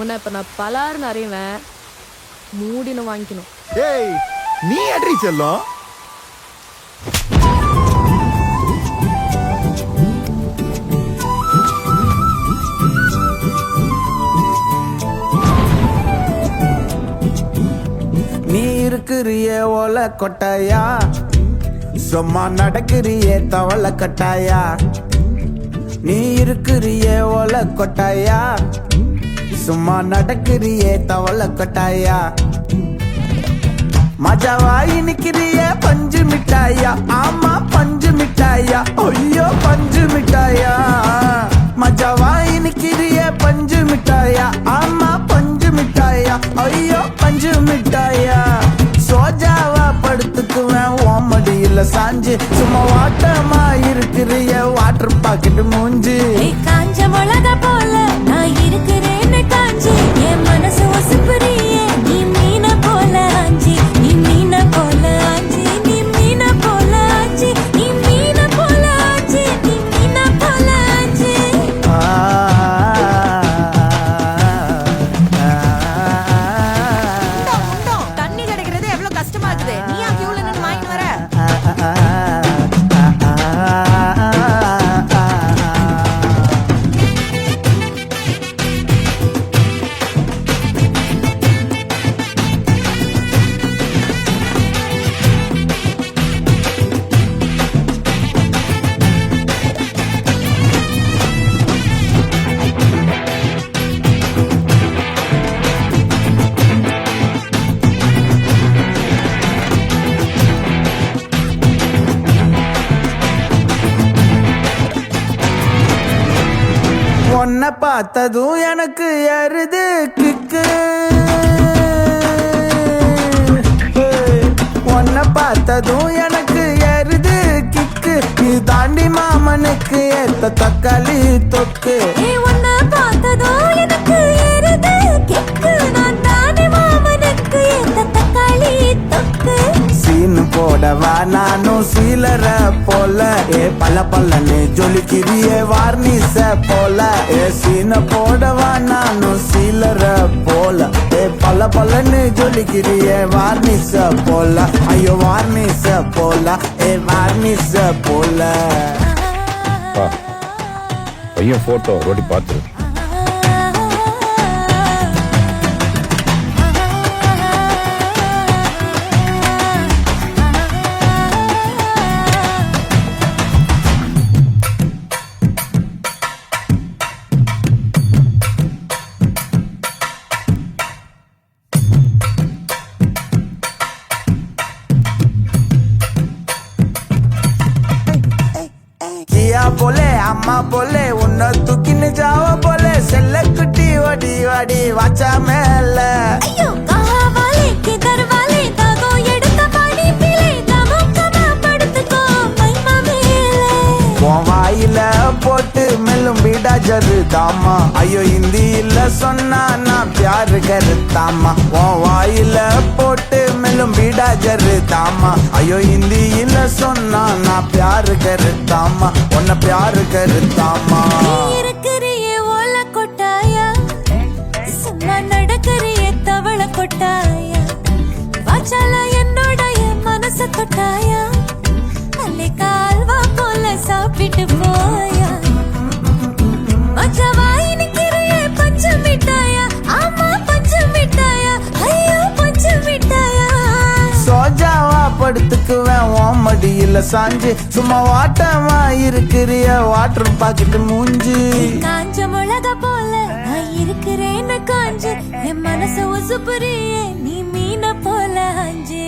உன்னை இப்ப நான் பலாருன்னு அறிவேன். மூடின வாங்கிக்கணும். ஏய் நீ அட்ரி செல்லும். நீ இருக்கிறிய ஓல கொட்டாயா, சும்மா நடக்கிறிய தவள கட்டாயா. நீ இருக்கிறிய ஓல கொட்டாயா, சும்மா நடக்கிறிய தவள கட்டாயா. மஜாவாய் நிக்கிறிய பஞ்சு மிட்டாயா, ஆமா பஞ்சு மிட்டாயா, ஐயோ பஞ்சு மிட்டாயா. மஜாவாய் நிக்கிறிய பஞ்சு மிட்டாயா, ஆமா பஞ்சு மிட்டாயா, ஐயோ பஞ்சு மிட்டாயா. சோஜாவா படுத்துக்குவேன் ஓமடியில சாஞ்சு, சும்மா வாட்டமா இருக்கிறிய வாட்டர் பாக்கெட் மூஞ்சி. காஞ்ச மிளகா போல நான் இருக்கிறேன்னு காஞ்சி, என் மனசு ஒசுப்புறிய நீ மீன போல ஆஞ்சி, நீ மீன போல ஆஞ்சி, நீ மீன போல ஆஞ்சி, நீ மீன போல ஆஞ்சி, நீ மீன போல ஆஞ்சி. தண்ணி கிடைக்கிறது எவ்வளவு கஷ்டமா இருக்குது. நீ கியூல நின்னு வாங்கி வர. உன்னை பார்த்ததும் எனக்கு ஏறுது கிக்கு. உன்னை பார்த்ததும் எனக்கு ஏறுது கிக்கு. நீ தாண்டி மாமனுக்கு ஏத்த தக்காளி தொக்கு. உன்னை பார்த்ததோ எனக்கு ஏறுது கிக்கு, நான் தானே மாமனுக்கு ஏத்த தக்காளி தொக்கு. சீனு போடவா நானும் சீலர போல, ஏ பல பல்லன்னு ஜொலிக்கிறிய வார்னிச போல. ஏ சீன போடவா நானும் சீலர போல, ஏ பல பல்லன்னு ஜொலிக்கிறிய வார்னிச போல. ஐயோ வார்னிச போல, ஏ வார்னிச போல. பையன் போட்டோ ரோடி பார்த்து. கியா போலே அம்மா போலே உன்னை தூக்கின்னு ஜாவ போலே, செல்ல குட்டி வடி வடி வாச்சா மேல. ஐயோ கஹாவாலே கிதர்வாலே தாகோ எடுத்த பாடி பிளே தமக்கமா படுத்துக்கோ மைமா மேலே. உன் வாயில போட்டு மெல்லும் பீடா ஜருதாமா, ஐயோ ஹிந்தியில சொன்னா நான் பியாரு கருத்தாமா. உன் வாயில போட்டு மெல்லும் பீடா ஜருதாமா, ஐயோ ஹிந்தியில சொன்னா நான் பியாரு கருத்தாமா, உன்னை பியாரு கருத்தாமா. நீ இருக்கிறிய ஓல கொட்டாயா, சும்மா நடக்கிறிய தவள கொட்டாயா. வாச்சால என்னோடைய மனச தொட்டாயா, அல்லே கால்வா போல சாப்பிட்டு போயா. மஜாவாய் நிக்கிறிய பஞ்சு மிட்டாயா, ஆமா பஞ்சு மிட்டாயா, ஐயோ பஞ்சு மிட்டாயா. சோஜாவா படுத்துக்குவேன் ஓமடியில சாஞ்சு, சும்மா வாட்டமா இருக்கிறிய வாட்டர் பாக்கெட் மூஞ்சி. காஞ்ச மிளகா போல நான் இருக்கிறேன்னு காஞ்சு, என் மனச உசுப்புறியே நீ மீன போல ஆஞ்சு.